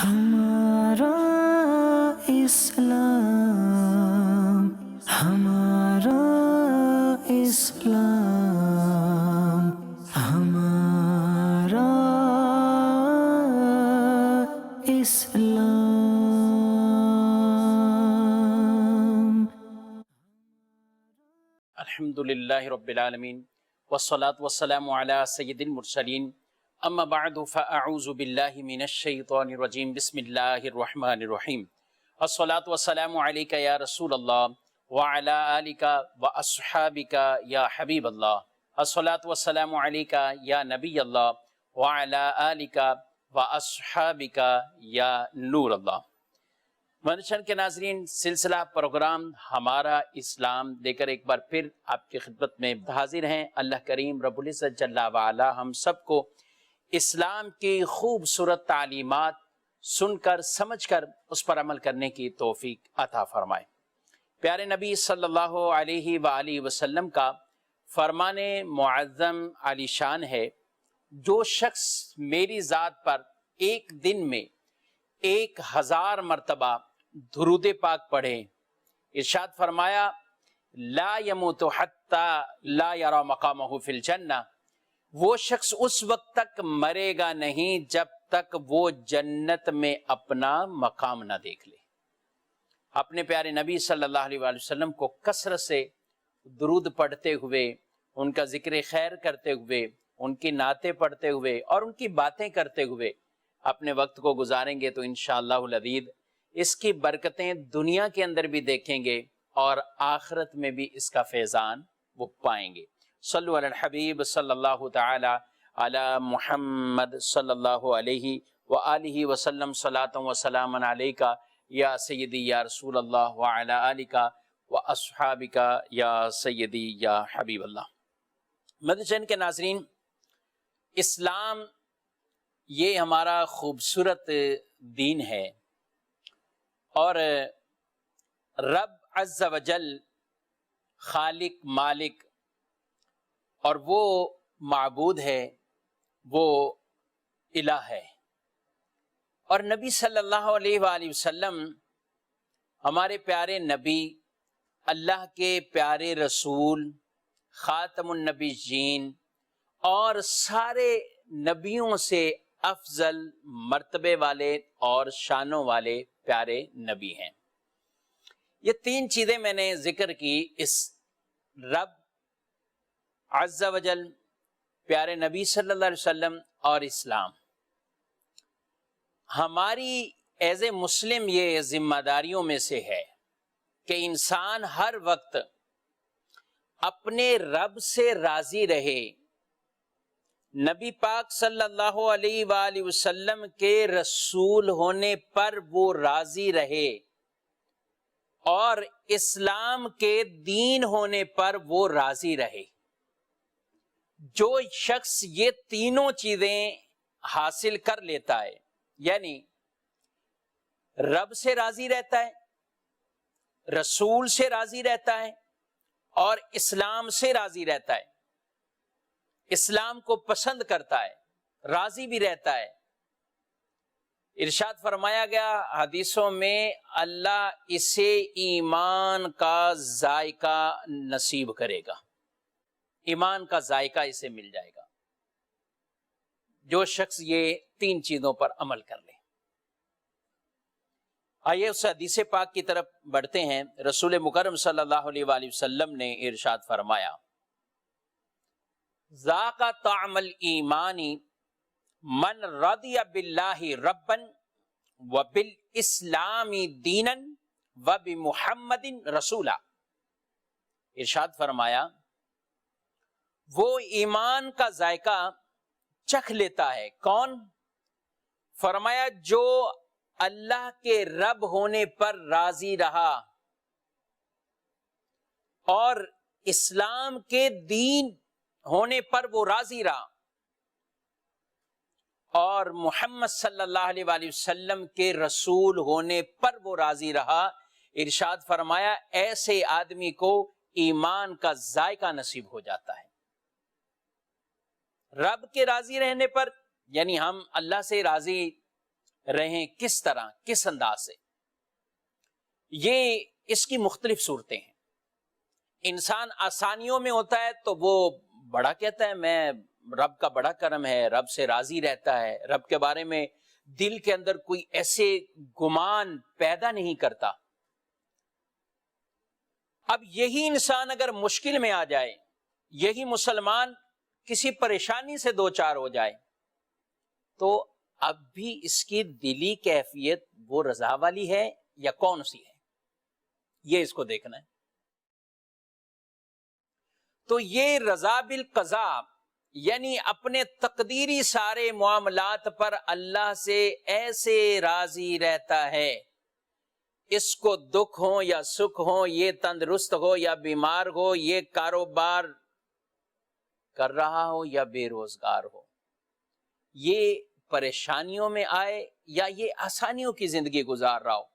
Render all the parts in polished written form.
ہمارا اسلام، ہمارا اسلام، ہمارا اسلام۔ الحمدللہ رب العالمین والصلاة والسلام علی سید المرسلین، اما بعد فاعوذ باللہ من الشیطان الرجیم، بسم اللہ الرحمن الرحیم۔ الصلاة والسلام علیکہ یا رسول اللہ وعلی آلک واصحابک یا حبیب اللہ۔ الصلاة والسلام علیکہ یا نبی اللہ وعلی آلک واصحابک یا نور اللہ۔ منشن کے ناظرین، سلسلہ پروگرام ہمارا اسلام لے کر ایک بار پھر آپ کی خدمت میں حاضر ہیں۔ اللہ کریم رب العزت جل وعلا ہم سب کو اسلام کی خوبصورت تعلیمات سن کر سمجھ کر اس پر عمل کرنے کی توفیق عطا فرمائے۔ پیارے نبی صلی اللہ علیہ وآلہ وسلم کا فرمان معظم علی شان ہے، جو شخص میری ذات پر ایک دن میں 1000 مرتبہ درود پاک پڑھے، ارشاد فرمایا لا یموت حتی لا یرا مقامہ فی الجنہ، وہ شخص اس وقت تک مرے گا نہیں جب تک وہ جنت میں اپنا مقام نہ دیکھ لے۔ اپنے پیارے نبی صلی اللہ علیہ وآلہ وسلم کو کثرت سے درود پڑھتے ہوئے، ان کا ذکر خیر کرتے ہوئے، ان کی نعتیں پڑھتے ہوئے اور ان کی باتیں کرتے ہوئے اپنے وقت کو گزاریں گے تو انشاءاللہ العزیز اس کی برکتیں دنیا کے اندر بھی دیکھیں گے اور آخرت میں بھی اس کا فیضان وہ پائیں گے۔ صلو علی الحبیب صلی اللہ تعالی علی محمد صلی اللہ علیہ وآلہ وسلم، صلاۃ و سلام علیکہ یا سیدی یا رسول اللہ وعلی آلک واصحابک یا سیدی یا حبیب اللہ۔ مدنی کے ناظرین، اسلام یہ ہمارا خوبصورت دین ہے اور رب عز و جل خالق مالک اور وہ معبود ہے، وہ الہ ہے، اور نبی صلی اللہ علیہ وآلہ وسلم ہمارے پیارے نبی، اللہ کے پیارے رسول، خاتم النبیین اور سارے نبیوں سے افضل مرتبے والے اور شانوں والے پیارے نبی ہیں۔ یہ 3 چیزیں میں نے ذکر کی، اس رب عز و جل، پیارے نبی صلی اللہ علیہ وسلم اور اسلام۔ ہماری ایز اے مسلم یہ ذمہ داریوں میں سے ہے کہ انسان ہر وقت اپنے رب سے راضی رہے، نبی پاک صلی اللہ علیہ وآلہ وسلم کے رسول ہونے پر وہ راضی رہے اور اسلام کے دین ہونے پر وہ راضی رہے۔ جو شخص یہ تینوں چیزیں حاصل کر لیتا ہے، یعنی رب سے راضی رہتا ہے، رسول سے راضی رہتا ہے اور اسلام سے راضی رہتا ہے، اسلام کو پسند کرتا ہے، راضی بھی رہتا ہے، ارشاد فرمایا گیا حدیثوں میں اللہ اسے ایمان کا ذائقہ نصیب کرے گا، ایمان کا ذائقہ اسے مل جائے گا جو شخص یہ 3 چیزوں پر عمل کر لے۔ آئیے اس حدیث پاک کی طرف بڑھتے ہیں۔ رسول مکرم صلی اللہ علیہ وآلہ وسلم نے ارشاد فرمایا ذاق طعم الایمان من رضی باللہ ربا وبالاسلام دینا وبمحمد رسولا۔ ارشاد فرمایا وہ ایمان کا ذائقہ چکھ لیتا ہے، کون؟ فرمایا جو اللہ کے رب ہونے پر راضی رہا اور اسلام کے دین ہونے پر وہ راضی رہا اور محمد صلی اللہ علیہ وآلہ وسلم کے رسول ہونے پر وہ راضی رہا۔ ارشاد فرمایا ایسے آدمی کو ایمان کا ذائقہ نصیب ہو جاتا ہے۔ رب کے راضی رہنے پر، یعنی ہم اللہ سے راضی رہیں، کس طرح، کس انداز سے؟ یہ اس کی مختلف صورتیں ہیں۔ انسان آسانیوں میں ہوتا ہے تو وہ بڑا کہتا ہے میں رب کا بڑا کرم ہے، رب سے راضی رہتا ہے، رب کے بارے میں دل کے اندر کوئی ایسے گمان پیدا نہیں کرتا۔ اب یہی انسان اگر مشکل میں آ جائے، یہی مسلمان کسی پریشانی سے دوچار ہو جائے، تو اب بھی اس کی دلی کیفیت وہ رضا والی ہے یا کون سی ہے، یہ اس کو دیکھنا ہے۔ تو یہ رضا بالقضاء یعنی اپنے تقدیری سارے معاملات پر اللہ سے ایسے راضی رہتا ہے، اس کو دکھ ہو یا سکھ ہو، یہ تندرست ہو یا بیمار ہو، یہ کاروبار کر رہا ہو یا بے روزگار ہو، یہ پریشانیوں میں آئے یا یہ آسانیوں کی زندگی گزار رہا ہو،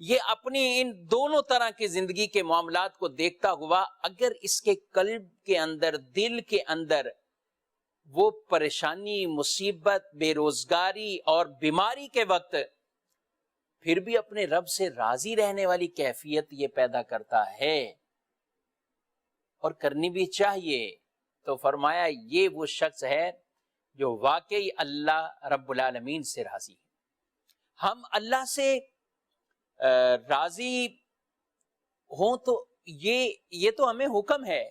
یہ اپنی ان دونوں طرح کی زندگی کے معاملات کو دیکھتا ہوا اگر اس کے قلب کے اندر، دل کے اندر وہ پریشانی، مصیبت، بے روزگاری اور بیماری کے وقت پھر بھی اپنے رب سے راضی رہنے والی کیفیت یہ پیدا کرتا ہے اور کرنی بھی چاہیے، تو فرمایا یہ وہ شخص ہے جو واقعی اللہ رب العالمین سے راضی ہے۔ ہم اللہ سے راضی ہوں تو یہ تو ہمیں حکم ہے،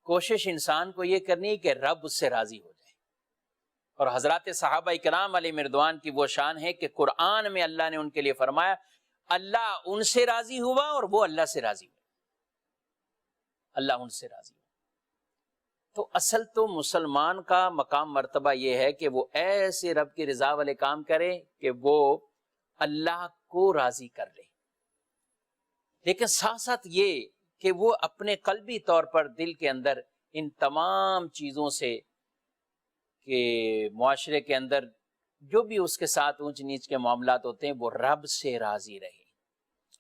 کوشش انسان کو یہ کرنی ہے کہ رب اس سے راضی ہو جائے۔ اور حضرات صحابہ اکرام علیہ مردوان کی وہ شان ہے کہ قرآن میں اللہ نے ان کے لیے فرمایا اللہ ان سے راضی ہوا اور وہ اللہ سے راضی ہوئے، اللہ ان سے راضی ہوا۔ تو اصل تو مسلمان کا مقام مرتبہ یہ ہے کہ وہ ایسے رب کی رضا والے کام کرے کہ وہ اللہ کو راضی کر لے، لیکن ساتھ ساتھ یہ کہ وہ اپنے قلبی طور پر دل کے اندر ان تمام چیزوں سے کہ معاشرے کے اندر جو بھی اس کے ساتھ اونچ نیچ کے معاملات ہوتے ہیں وہ رب سے راضی رہے۔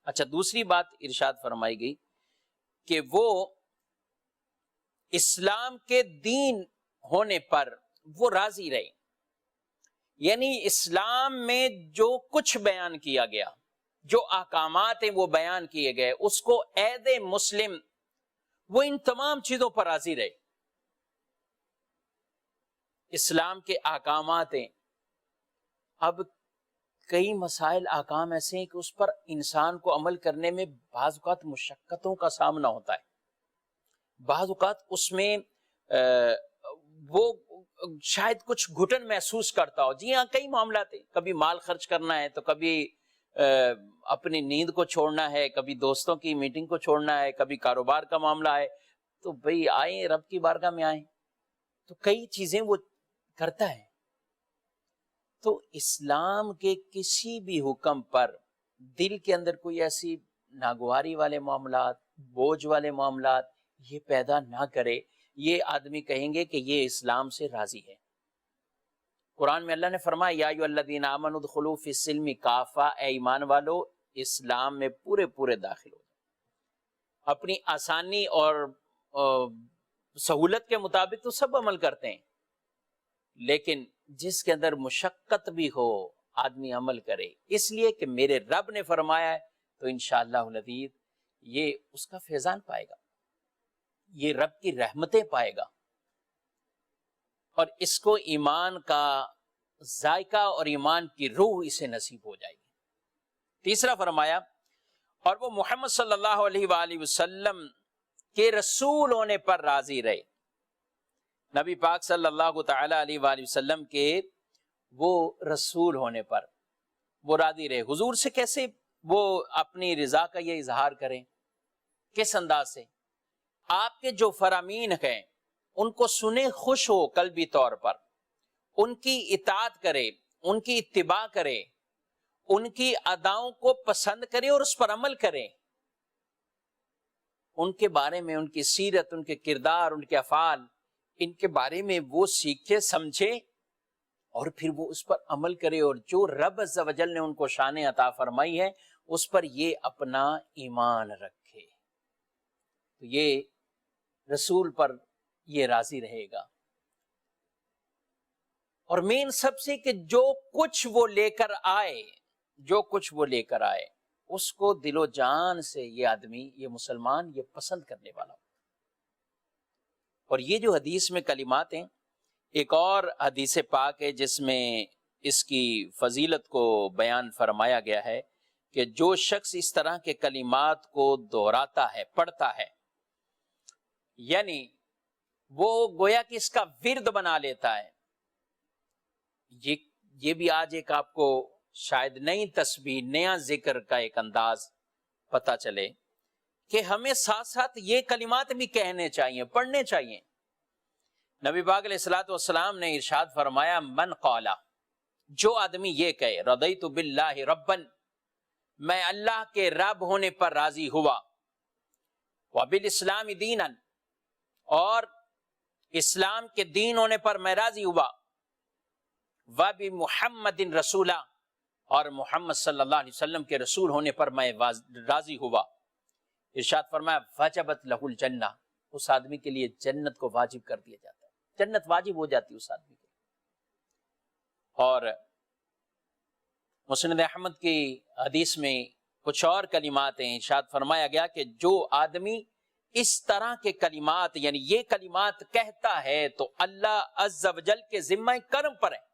اچھا، دوسری بات ارشاد فرمائی گئی کہ وہ اسلام کے دین ہونے پر وہ راضی رہے، یعنی اسلام میں جو کچھ بیان کیا گیا، جو احکامات ہیں وہ بیان کیے گئے، اس کو عید مسلم وہ ان تمام چیزوں پر راضی رہے۔ اسلام کے احکامات ہیں، اب کئی مسائل احکام ایسے ہیں کہ اس پر انسان کو عمل کرنے میں بعض اوقات مشقتوں کا سامنا ہوتا ہے، بعض اوقات اس میں وہ شاید کچھ گھٹن محسوس کرتا ہو۔ جی ہاں، کئی معاملات ہیں، کبھی مال خرچ کرنا ہے تو کبھی اپنی نیند کو چھوڑنا ہے، کبھی دوستوں کی میٹنگ کو چھوڑنا ہے، کبھی کاروبار کا معاملہ ہے، تو بھئی آئیں رب کی بارگاہ میں آئیں، تو کئی چیزیں وہ کرتا ہے۔ تو اسلام کے کسی بھی حکم پر دل کے اندر کوئی ایسی ناگواری والے معاملات، بوجھ والے معاملات یہ پیدا نہ کرے، یہ آدمی کہیں گے کہ یہ اسلام سے راضی ہے۔ قرآن میں اللہ نے فرمایا یا ایھا الذین آمنوا ادخلوا فی السلم کافہ، اے ایمان والو اسلام میں پورے پورے داخل ہو جائیں۔ اپنی آسانی اور سہولت کے مطابق تو سب عمل کرتے ہیں، لیکن جس کے اندر مشقت بھی ہو آدمی عمل کرے، اس لیے کہ میرے رب نے فرمایا ہے، تو انشاءاللہ العزیز یہ اس کا فیضان پائے گا، یہ رب کی رحمتیں پائے گا، اور اس کو ایمان کا ذائقہ اور ایمان کی روح اسے نصیب ہو جائے گی۔ تیسرا فرمایا اور وہ محمد صلی اللہ علیہ وآلہ وسلم کے رسول ہونے پر راضی رہے، نبی پاک صلی اللہ تعالی علیہ وآلہ وسلم کے وہ رسول ہونے پر وہ راضی رہے۔ حضور سے کیسے وہ اپنی رضا کا یہ اظہار کریں، کس انداز سے؟ آپ کے جو فرامین ہیں ان کو سنے، خوش ہو قلبی طور پر، ان کی اطاعت کرے، ان کی اتباع کرے، ان کی اداؤں کو پسند کرے اور اس پر عمل کرے، ان کے بارے میں، ان کی سیرت، ان کے کردار، ان کے افعال، ان کے بارے میں وہ سیکھے، سمجھے اور پھر وہ اس پر عمل کرے، اور جو رب عز و جل نے ان کو شان عطا فرمائی ہے اس پر یہ اپنا ایمان رکھے، تو یہ رسول پر یہ راضی رہے گا۔ اور مین سب سے کہ جو کچھ وہ لے کر آئے اس کو دل و جان سے یہ آدمی، یہ مسلمان یہ پسند کرنے والا ہو۔ اور یہ جو حدیث میں کلمات ہیں، ایک اور حدیث پاک ہے جس میں اس کی فضیلت کو بیان فرمایا گیا ہے کہ جو شخص اس طرح کے کلمات کو دہراتا ہے، پڑھتا ہے، یعنی وہ گویا کہ اس کا ورد بنا لیتا ہے۔ یہ بھی آج ایک آپ کو شاید نئی تسبیح، نیا ذکر کا ایک انداز پتہ چلے کہ ہمیں ساتھ ساتھ یہ کلمات بھی کہنے چاہیے، پڑھنے چاہیے۔ نبی پاک علیہ الصلوۃ والسلام نے ارشاد فرمایا، من قالا، جو آدمی یہ کہے، رضیت باللہ ربا، میں اللہ کے رب ہونے پر راضی ہوا، وبالاسلام دینا، اور اسلام کے دین ہونے پر میں راضی ہوا، وبمحمد رسولا، اور محمد صلی اللہ علیہ وسلم کے رسول ہونے پر میں راضی ہوا، ارشاد فرمایا وجبت لہ الجنہ، اس آدمی کے لیے جنت کو واجب کر دیا جاتا ہے، جنت واجب ہو جاتی ہے اس آدمی کے لیے۔ اور مسند احمد کی حدیث میں کچھ اور کلمات ہیں، ارشاد فرمایا گیا کہ جو آدمی اس طرح کے کلمات، یعنی یہ کلمات کہتا ہے تو اللہ عز و جل کے ذمہ کرم پر ہے۔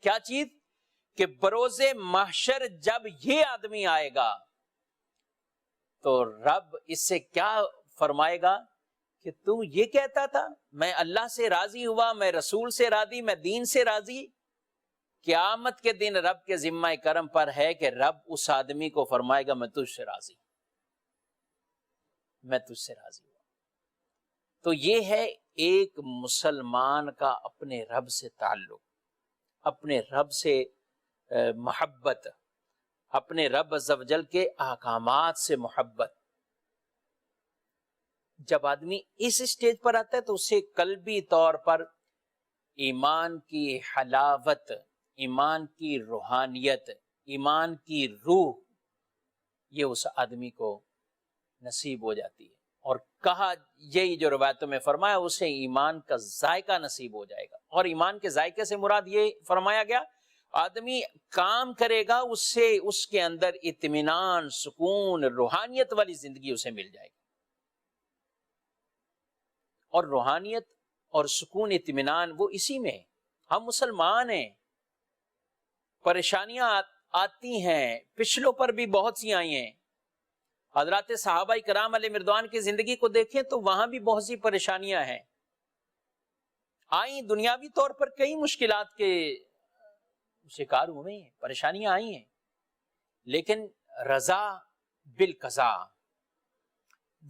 کیا چیز؟ کہ بروز محشر جب یہ آدمی آئے گا تو رب اس سے کیا فرمائے گا کہ تو یہ کہتا تھا میں اللہ سے راضی ہوا، میں رسول سے راضی، میں دین سے راضی۔ قیامت کے دن رب کے ذمہ کرم پر ہے کہ رب اس آدمی کو فرمائے گا میں تجھ سے راضی، میں تجھ سے راضی ہوا۔ تو یہ ہے ایک مسلمان کا اپنے رب سے تعلق، اپنے رب سے محبت، اپنے رب عز و جل کے احکامات سے محبت۔ جب آدمی اس اسٹیج پر آتا ہے تو اسے قلبی طور پر ایمان کی حلاوت، ایمان کی روحانیت، ایمان کی روح، یہ اس آدمی کو نصیب ہو جاتی ہے۔ اور کہا، یہی جو روایتوں میں فرمایا، اسے ایمان کا ذائقہ نصیب ہو جائے گا۔ اور ایمان کے ذائقے سے مراد یہ فرمایا گیا، آدمی کام کرے گا اس سے اس کے اندر اطمینان، سکون، روحانیت والی زندگی اسے مل جائے گی۔ اور روحانیت اور سکون، اطمینان وہ اسی میں ہے۔ ہم مسلمان ہیں، پریشانیاں آتی ہیں، پچھلوں پر بھی بہت سی آئی ہیں۔ حضرات صحابہ کرام علیہ رضوان کی زندگی کو دیکھیں تو وہاں بھی بہت سی پریشانیاں ہیں، آئیں، دنیاوی طور پر کئی مشکلات کے شکار ہوئے ہیں، پریشانیاں آئی ہیں، لیکن رضا بالقضاء،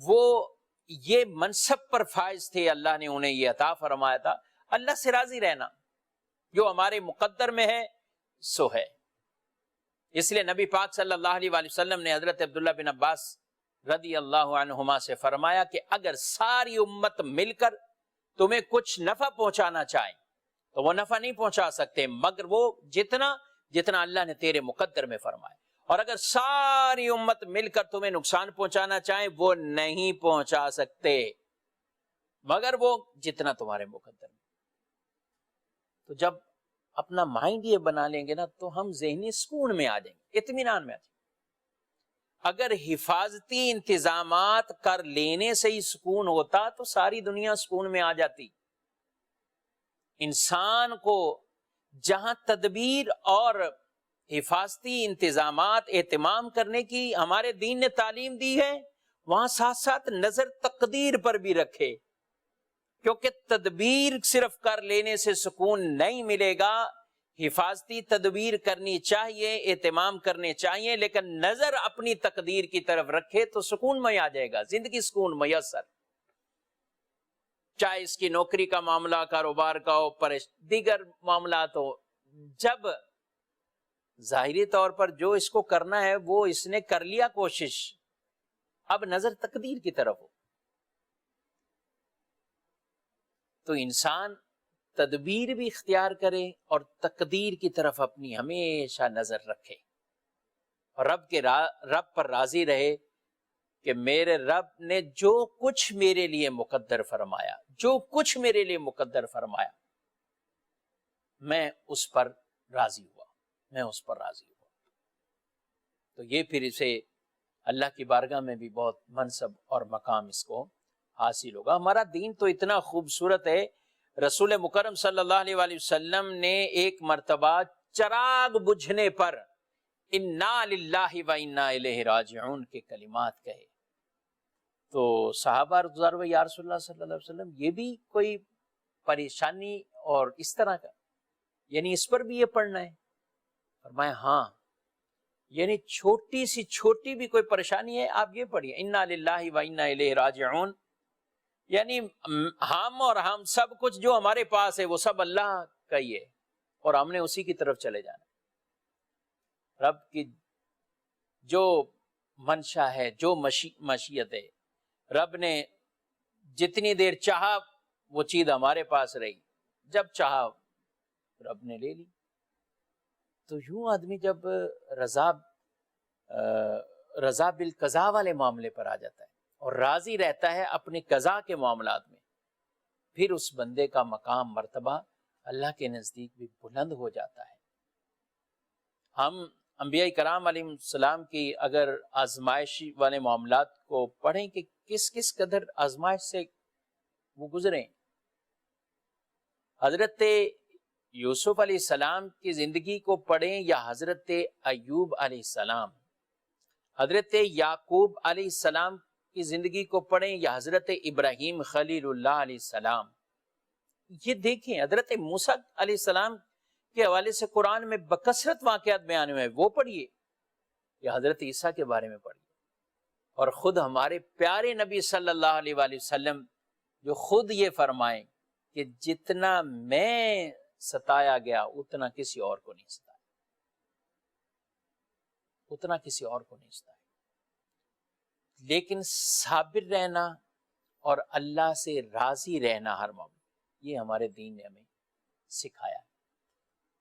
وہ یہ منصب پر فائز تھے، اللہ نے انہیں یہ عطا فرمایا تھا، اللہ سے راضی رہنا، جو ہمارے مقدر میں ہے سو ہے۔ اس لیے نبی پاک صلی اللہ علیہ وآلہ وسلم نے حضرت عبداللہ بن عباس رضی اللہ عنہما سے فرمایا کہ اگر ساری امت مل کر تمہیں کچھ نفع پہنچانا چاہیں تو وہ نفع نہیں پہنچا سکتے مگر وہ جتنا اللہ نے تیرے مقدر میں فرمایا، اور اگر ساری امت مل کر تمہیں نقصان پہنچانا چاہیں وہ نہیں پہنچا سکتے مگر وہ جتنا تمہارے مقدر میں۔ تو جب اپنا مائنڈ یہ بنا لیں گے نا تو ہم ذہنی سکون میں آ جائیں گے، اطمینان میں آ جائیں گے۔ اگر حفاظتی انتظامات کر لینے سے ہی سکون ہوتا تو ساری دنیا سکون میں آ جاتی۔ انسان کو جہاں تدبیر اور حفاظتی انتظامات اہتمام کرنے کی ہمارے دین نے تعلیم دی ہے، وہاں ساتھ ساتھ نظر تقدیر پر بھی رکھے، کیونکہ تدبیر صرف کر لینے سے سکون نہیں ملے گا، حفاظتی تدبیر کرنی چاہیے، اہتمام کرنے چاہیے، لیکن نظر اپنی تقدیر کی طرف رکھے تو سکون میں آ جائے گا، زندگی سکون میسر، چاہے اس کی نوکری کا معاملہ، کاروبار کا ہو، دیگر معاملات ہو۔ جب ظاہری طور پر جو اس کو کرنا ہے وہ اس نے کر لیا کوشش، اب نظر تقدیر کی طرف ہو تو انسان تدبیر بھی اختیار کرے اور تقدیر کی طرف اپنی ہمیشہ نظر رکھے، اور رب پر راضی رہے کہ میرے رب نے جو کچھ میرے لیے مقدر فرمایا، جو کچھ میرے لیے مقدر فرمایا میں اس پر راضی ہوا، میں اس پر راضی ہوا۔ تو یہ پھر اسے اللہ کی بارگاہ میں بھی بہت منصب اور مقام اس کو حاصل ہوگا۔ ہمارا دین تو اتنا خوبصورت ہے، رسول مکرم صلی اللہ علیہ وآلہ وسلم نے ایک مرتبہ چراغ بجھنے پر انا للہ و انا الیہ راجعون کے کلمات کہے، تو صحابہ گزار ہوئے یا رسول اللہ صلی اللہ علیہ وسلم یہ بھی کوئی پریشانی اور اس طرح کا، یعنی اس پر بھی یہ پڑھنا ہے؟ فرمایا ہاں، یعنی چھوٹی سی چھوٹی بھی کوئی پریشانی ہے آپ یہ پڑھیے، انا للہ و انا الیہ راجعون، یعنی ہم اور ہم سب کچھ جو ہمارے پاس ہے وہ سب اللہ کا ہی ہے اور ہم نے اسی کی طرف چلے جانا۔ رب کی جو منشا ہے، جو مشیت ہے، رب نے جتنی دیر چاہا وہ چیز ہمارے پاس رہی، جب چاہا رب نے لے لی۔ تو یوں آدمی جب رضا بالقضاء والے معاملے پر آ جاتا ہے اور راضی رہتا ہے اپنے قضاء کے معاملات میں، پھر اس بندے کا مقام مرتبہ اللہ کے نزدیک بھی بلند ہو جاتا ہے۔ ہم انبیاء کرام علیہ السلام کی اگر آزمائش والے معاملات کو پڑھیں کہ کس کس قدر آزمائش سے وہ گزرے، حضرت یوسف علیہ السلام کی زندگی کو پڑھیں یا حضرت ایوب علیہ السلام، حضرت یعقوب علیہ السلام کی زندگی کو پڑھیں یا حضرت ابراہیم خلیل اللہ علیہ السلام، یہ دیکھیں حضرت موسیٰ علیہ السلام کے حوالے سے قرآن میں بکثرت واقعات بیان ہوئے ہیں، وہ پڑھیے، یا حضرت عیسیٰ کے بارے میں پڑھیے، اور خود ہمارے پیارے نبی صلی اللہ علیہ وآلہ وسلم جو خود یہ فرمائیں کہ جتنا میں ستایا گیا اتنا کسی اور کو نہیں ستایا، اتنا کسی اور کو نہیں ستایا۔ لیکن صابر رہنا اور اللہ سے راضی رہنا ہر معاملے، یہ ہمارے دین نے ہمیں سکھایا ہے۔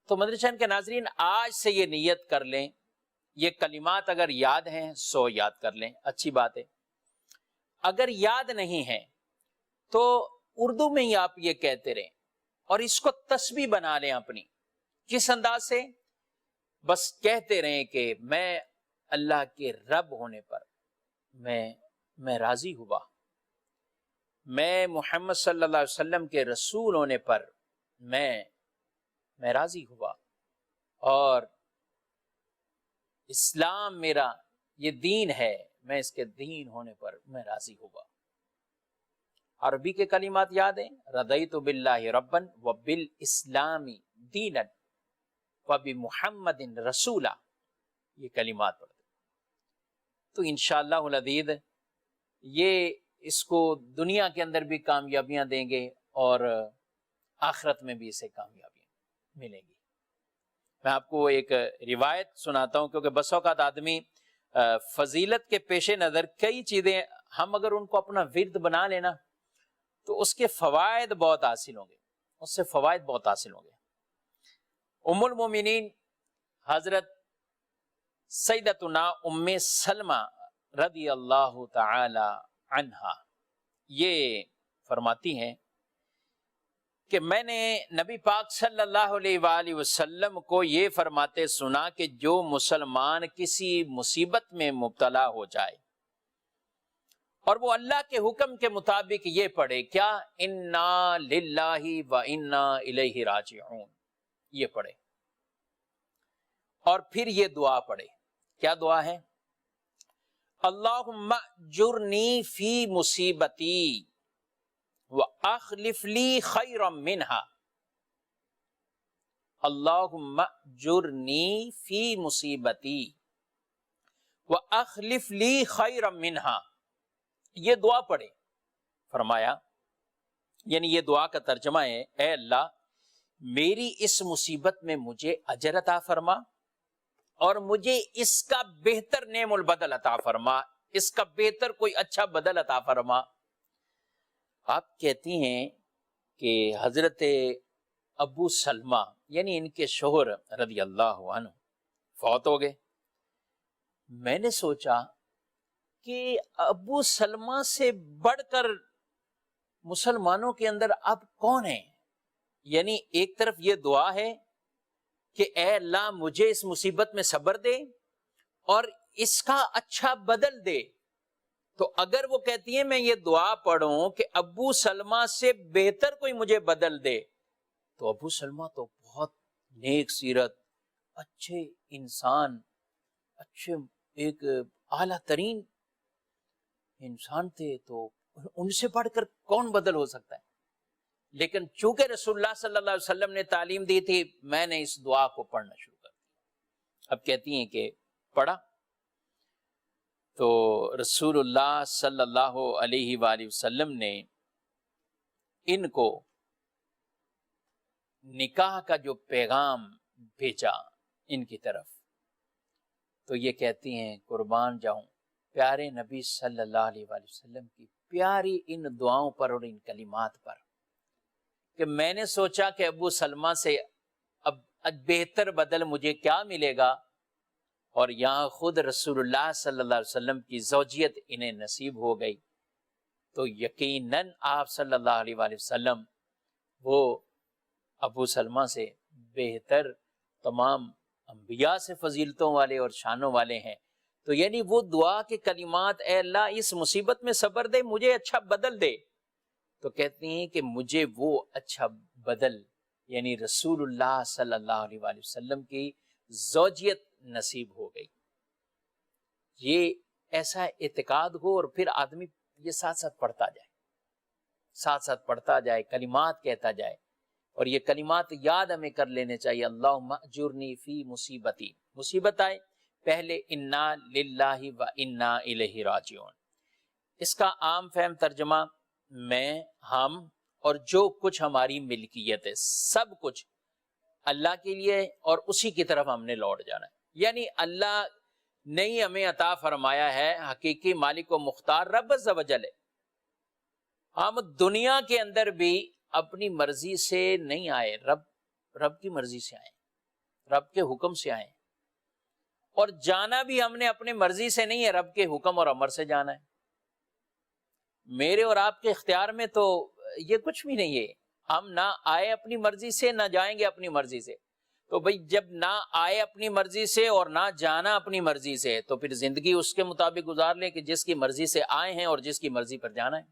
تو مدرسہ کے ناظرین آج سے یہ نیت کر لیں، یہ کلمات اگر یاد ہیں سو یاد کر لیں، اچھی بات ہے، اگر یاد نہیں ہے تو اردو میں ہی آپ یہ کہتے رہیں اور اس کو تسبیح بنا لیں اپنی۔ کس انداز سے؟ بس کہتے رہیں کہ میں اللہ کے رب ہونے پر میں راضی ہوا، میں محمد صلی اللہ علیہ وسلم کے رسول ہونے پر میں راضی ہوا، اور اسلام میرا یہ دین ہے، میں اس کے دین ہونے پر میں راضی ہوا۔ عربی کے کلمات یاد ہیں، رضیت باللہ ربا وبالاسلام دینا وبمحمد رسولا، یہ کلمات پڑھتے تو انشاءاللہ العزیز یہ اس کو دنیا کے اندر بھی کامیابیاں دیں گے اور آخرت میں بھی اسے کامیابیاں ملیں گی۔ میں آپ کو ایک روایت سناتا ہوں، کیونکہ بس اوقات آدمی فضیلت کے پیش نظر کئی چیزیں ہم اگر ان کو اپنا ورد بنا لینا تو اس کے فوائد بہت حاصل ہوں گے، اس سے فوائد بہت حاصل ہوں گے۔ ام المومنین حضرت سیدتنا ام سلمہ رضی اللہ تعالی عنہا یہ فرماتی ہیں کہ میں نے نبی پاک صلی اللہ علیہ وآلہ وسلم کو یہ فرماتے سنا کہ جو مسلمان کسی مصیبت میں مبتلا ہو جائے اور وہ اللہ کے حکم کے مطابق یہ پڑھے، کیا؟ انا للہ و انا الیہ راجعون، یہ پڑھے، اور پھر یہ دعا پڑھے۔ کیا دعا ہے؟ اللہم اجرنی فی مصیبتی وَأَخْلِفْ لِي خَيْرًا مِّنْهَا، اللہم اجرنی فی مصیبتی وَأَخْلِفْ لِي خَيْرًا مِّنْهَا، یہ دعا پڑھے۔ فرمایا یعنی یہ دعا کا ترجمہ ہے، اے اللہ میری اس مصیبت میں مجھے اجر عطا فرما اور مجھے اس کا بہتر نعم البدل عطا فرما، اس کا بہتر کوئی اچھا بدل عطا فرما۔ آپ کہتی ہیں کہ حضرت ابو سلمہ یعنی ان کے شوہر رضی اللہ عنہ فوت ہو گئے۔ میں نے سوچا کہ ابو سلمہ سے بڑھ کر مسلمانوں کے اندر اب کون ہیں یعنی ایک طرف یہ دعا ہے کہ اے اللہ مجھے اس مصیبت میں صبر دے اور اس کا اچھا بدل دے. تو اگر وہ کہتی ہیں میں یہ دعا پڑھوں کہ ابو سلمہ سے بہتر کوئی مجھے بدل دے، تو ابو سلمہ تو بہت نیک سیرت، اچھے انسان، اچھے ایک اعلیٰ ترین انسان تھے، تو ان سے بڑھ کر کون بدل ہو سکتا ہے؟ لیکن چونکہ رسول اللہ صلی اللہ علیہ وسلم نے تعلیم دی تھی، میں نے اس دعا کو پڑھنا شروع کر دیا. اب کہتی ہیں کہ پڑھا تو رسول اللہ صلی اللہ علیہ وآلہ وسلم نے ان کو نکاح کا جو پیغام بھیجا ان کی طرف. تو یہ کہتی ہیں قربان جاؤں پیارے نبی صلی اللہ علیہ وآلہ وسلم کی پیاری ان دعاؤں پر اور ان کلمات پر کہ میں نے سوچا کہ ابو سلمہ سے اب بہتر بدل مجھے کیا ملے گا، اور یہاں خود رسول اللہ صلی اللہ علیہ وسلم کی زوجیت انہیں نصیب ہو گئی. تو یقیناً آپ صلی اللہ علیہ وآلہ وسلم وہ ابو سلمہ سے بہتر تمام انبیاء سے فضیلتوں والے اور شانوں والے ہیں. تو یعنی وہ دعا کے کلمات، اے اللہ اس مصیبت میں صبر دے، مجھے اچھا بدل دے. تو کہتی ہیں کہ مجھے وہ اچھا بدل یعنی رسول اللہ صلی اللہ علیہ وآلہ وسلم کی زوجیت نصیب ہو گئی. یہ ایسا اعتقاد ہو اور پھر آدمی یہ ساتھ ساتھ پڑھتا جائے، کلمات کہتا جائے. اور یہ کلمات یاد ہمیں کر لینے چاہیے. اللہم اجرنی فی مصیبتی، مصیبت آئے پہلے انا للہ و انا الیہ راجعون. اس کا عام فہم ترجمہ میں، ہم اور جو کچھ ہماری ملکیت ہے سب کچھ اللہ کے لیے اور اسی کی طرف ہم نے لوٹ جانا ہے. یعنی اللہ نے ہی ہمیں عطا فرمایا ہے، حقیقی مالک و مختار رب عز و جل ہے. ہم دنیا کے اندر بھی اپنی مرضی سے نہیں آئے، رب کی مرضی سے آئے، رب کے حکم سے آئے. اور جانا بھی ہم نے اپنی مرضی سے نہیں ہے، رب کے حکم اور امر سے جانا ہے. میرے اور آپ کے اختیار میں تو یہ کچھ بھی نہیں ہے. ہم نہ آئے اپنی مرضی سے، نہ جائیں گے اپنی مرضی سے. تو بھئی جب نہ آئے اپنی مرضی سے اور نہ جانا اپنی مرضی سے، تو پھر زندگی اس کے مطابق گزار لیں کہ جس کی مرضی سے آئے ہیں اور جس کی مرضی پر جانا ہے.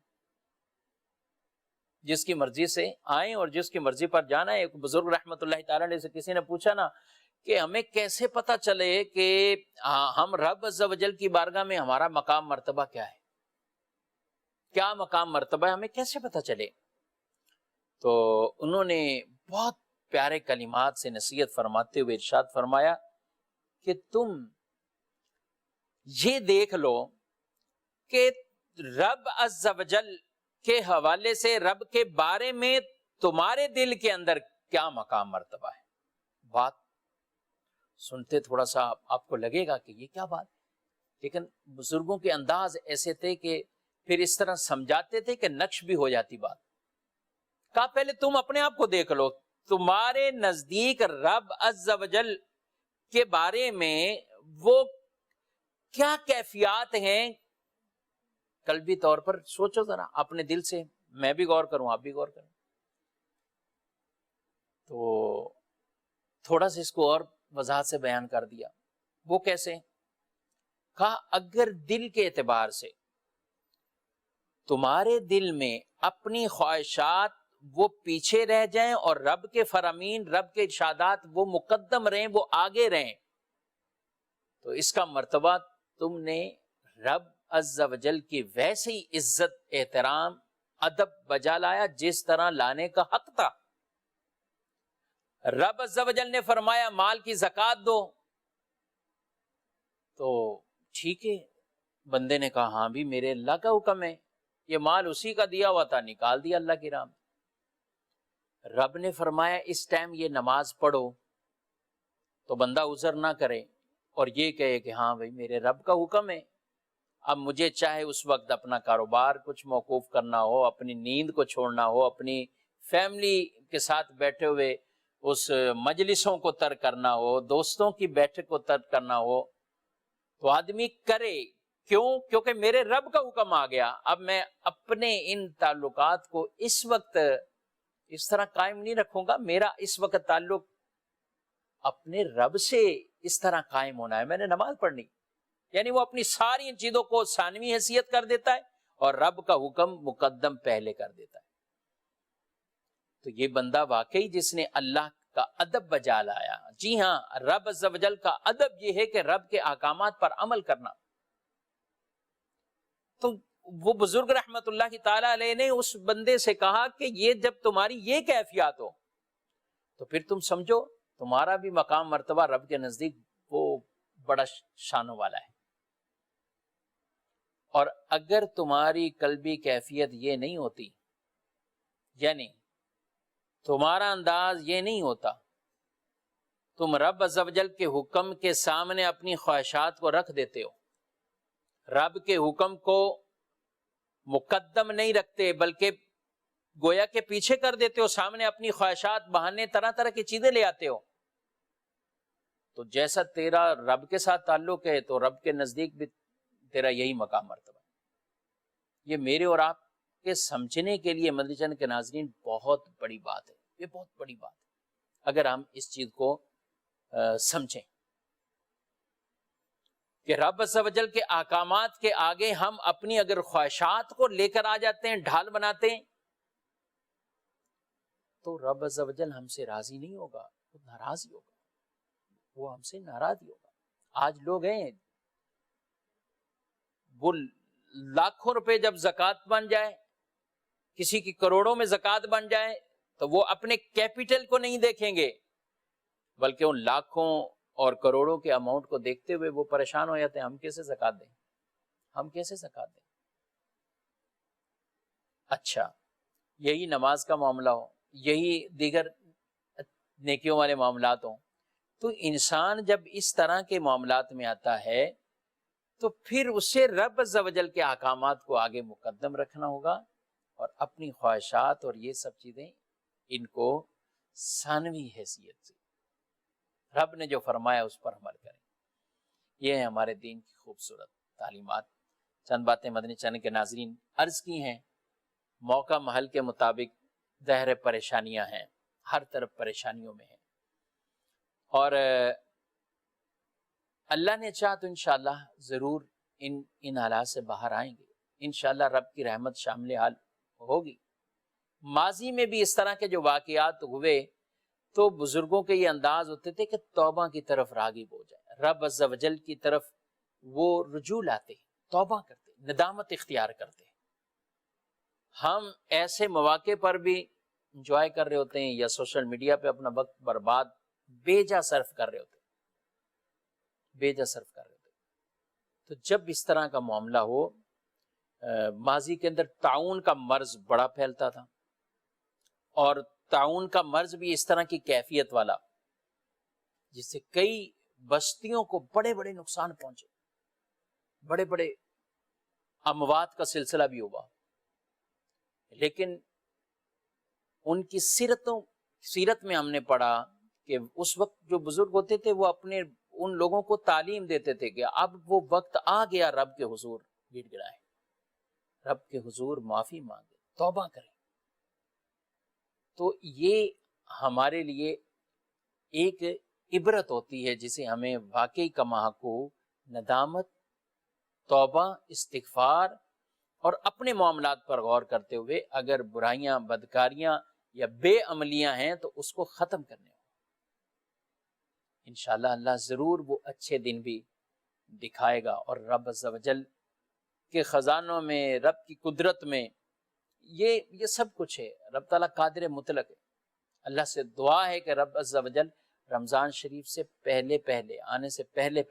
جس کی مرضی سے آئیں اور جس کی مرضی پر جانا ہے. ایک بزرگ رحمت اللہ تعالیٰ علیہ سے کسی نے پوچھا نا کہ ہمیں کیسے پتا چلے کہ ہم رب عز و جل کی بارگاہ میں ہمارا مقام مرتبہ کیا ہے، کیا مقام مرتبہ ہے، ہمیں کیسے پتا چلے؟ تو انہوں نے بہت پیارے کلمات سے نصیحت فرماتے ہوئے ارشاد فرمایا کہ تم یہ دیکھ لو کہ رب عز و جل کے حوالے سے، رب کے بارے میں تمہارے دل کے اندر کیا مقام مرتبہ ہے. بات سنتے تھوڑا سا آپ کو لگے گا کہ یہ کیا بات، لیکن بزرگوں کے انداز ایسے تھے کہ پھر اس طرح سمجھاتے تھے کہ نقش بھی ہو جاتی بات. کہا پہلے تم اپنے آپ کو دیکھ لو، تمہارے نزدیک رب عز و جل کے بارے میں وہ کیا کیفیات ہیں. قلبی طور پر سوچو ذرا اپنے دل سے، میں بھی غور کروں، آپ بھی غور کریں. تو تھوڑا سا اس کو اور وضاحت سے بیان کر دیا. وہ کیسے؟ کہا اگر دل کے اعتبار سے تمہارے دل میں اپنی خواہشات وہ پیچھے رہ جائیں اور رب کے فرامین، رب کے ارشادات وہ مقدم رہیں، وہ آگے رہیں، تو اس کا مرتبہ تم نے رب عز و جل کی ویسے ہی عزت، احترام، ادب بجا لایا جس طرح لانے کا حق تھا. رب عز و جل نے فرمایا مال کی زکوٰۃ دو، تو ٹھیک ہے، بندے نے کہا ہاں بھی میرے اللہ کا حکم ہے، یہ مال اسی کا دیا ہوا تھا، نکال دیا اللہ کی راہ میں. رب نے فرمایا اس ٹائم یہ نماز پڑھو، تو بندہ عذر نہ کرے اور یہ کہے کہ ہاں بھائی میرے رب کا حکم ہے. اب مجھے چاہے اس وقت اپنا کاروبار کچھ موقوف کرنا ہو، اپنی نیند کو چھوڑنا ہو، اپنی فیملی کے ساتھ بیٹھے ہوئے اس مجلسوں کو ترک کرنا ہو، دوستوں کی بیٹھک کو ترک کرنا ہو، تو آدمی کرے. کیوں؟ کیونکہ میرے رب کا حکم آ گیا. اب میں اپنے ان تعلقات کو اس وقت اس طرح قائم نہیں رکھوں گا. میرا اس وقت تعلق اپنے رب سے اس طرح قائم ہونا ہے. میں نے نماز پڑھنی، یعنی وہ اپنی ساری ان چیزوں کو ثانوی حیثیت کر دیتا ہے اور رب کا حکم مقدم پہلے کر دیتا ہے. تو یہ بندہ واقعی جس نے اللہ کا ادب بجا لایا. جی ہاں، رب عز و جل کا ادب یہ ہے کہ رب کے احکامات پر عمل کرنا. تو وہ بزرگ رحمت اللہ تعالی علیہ نے اس بندے سے کہا کہ یہ جب تمہاری یہ کیفیات ہو تو پھر تم سمجھو تمہارا بھی مقام مرتبہ رب کے نزدیک وہ بڑا شانوں والا ہے. اور اگر تمہاری قلبی کیفیت یہ نہیں ہوتی، یعنی تمہارا انداز یہ نہیں ہوتا، تم رب عز و جل کے حکم کے سامنے اپنی خواہشات کو رکھ دیتے ہو، رب کے حکم کو مقدم نہیں رکھتے بلکہ گویا کے پیچھے کر دیتے ہو، سامنے اپنی خواہشات بہانے طرح طرح کی چیزیں لے آتے ہو، تو جیسا تیرا رب کے ساتھ تعلق ہے تو رب کے نزدیک بھی تیرا یہی مقام مرتبہ ہے. یہ میرے اور آپ کے سمجھنے کے لیے مدنی چینل کے ناظرین بہت بڑی بات ہے. یہ بہت بڑی بات ہے اگر ہم اس چیز کو سمجھیں کہ رب عز و جل کے احکامات کے آگے ہم اپنی اگر خواہشات کو لے کر آ جاتے ہیں، ڈھال بناتے ہیں، تو رب عز و جل ہم سے راضی نہیں ہوگا، وہ ناراض ہی ہوگا، وہ ہم سے ناراض ہی ہوگا. آج لوگ ہیں وہ لاکھوں روپے جب زکوٰۃ بن جائے، کسی کی کروڑوں میں زکوٰۃ بن جائے تو وہ اپنے کیپٹل کو نہیں دیکھیں گے بلکہ ان لاکھوں اور کروڑوں کے اماؤنٹ کو دیکھتے ہوئے وہ پریشان ہو جاتے ہیں، ہم کیسے زکوٰۃ دیں، ہم کیسے زکوٰۃ دیں. اچھا، یہی نماز کا معاملہ ہو، یہی دیگر نیکیوں والے معاملات ہوں، تو انسان جب اس طرح کے معاملات میں آتا ہے تو پھر اسے رب عز و جل کے احکامات کو آگے مقدم رکھنا ہوگا اور اپنی خواہشات اور یہ سب چیزیں ان کو ثانوی حیثیت سے رب نے جو فرمایا اس پر عمل کریں. یہ ہے ہمارے دین کی خوبصورت تعلیمات. چند باتیں مدنی چینل کے ناظرین عرض کی ہیں. موقع محل کے مطابق ظاہر پریشانیاں ہیں، ہر طرف پریشانیوں میں ہیں، اور اللہ نے چاہا تو انشاءاللہ ضرور ان حالات سے باہر آئیں گے. انشاءاللہ رب کی رحمت شامل حال ہوگی. ماضی میں بھی اس طرح کے جو واقعات ہوئے تو بزرگوں کے یہ انداز ہوتے تھے کہ توبہ کی طرف راغب ہو جائے، رب عز و جل کی طرف وہ رجوع لاتے، توبہ کرتے، ندامت اختیار کرتے. ہم ایسے مواقع پر بھی انجوائے کر رہے ہوتے ہیں یا سوشل میڈیا پہ اپنا وقت برباد بیجا صرف کر رہے ہوتے، بیجا صرف کر رہے ہوتے. تو جب اس طرح کا معاملہ ہو، ماضی کے اندر طاعون کا مرض بڑا پھیلتا تھا، اور طاعون کا مرض بھی اس طرح کی کیفیت والا جس سے کئی بستیوں کو بڑے بڑے نقصان پہنچے، بڑے بڑے اموات کا سلسلہ بھی ہوا. لیکن ان کی سیرت میں ہم نے پڑھا کہ اس وقت جو بزرگ ہوتے تھے وہ اپنے ان لوگوں کو تعلیم دیتے تھے کہ اب وہ وقت آ گیا رب کے حضور گڑ گڑائے، رب کے حضور معافی مانگے، توبہ کریں. تو یہ ہمارے لیے ایک عبرت ہوتی ہے جسے ہمیں واقعی کما کو ندامت، توبہ، استغفار اور اپنے معاملات پر غور کرتے ہوئے اگر برائیاں، بدکاریاں یا بے عملیاں ہیں تو اس کو ختم کرنے ہوں. انشاءاللہ اللہ ضرور وہ اچھے دن بھی دکھائے گا، اور رب عز و جل کے خزانوں میں، رب کی قدرت میں یہ سب کچھ ہے. رب تعالیٰ قادر مطلق ہے. اللہ سے دعا ہے کہ رب عز و جل رمضان شریف سے پہلے آنے سے پہلے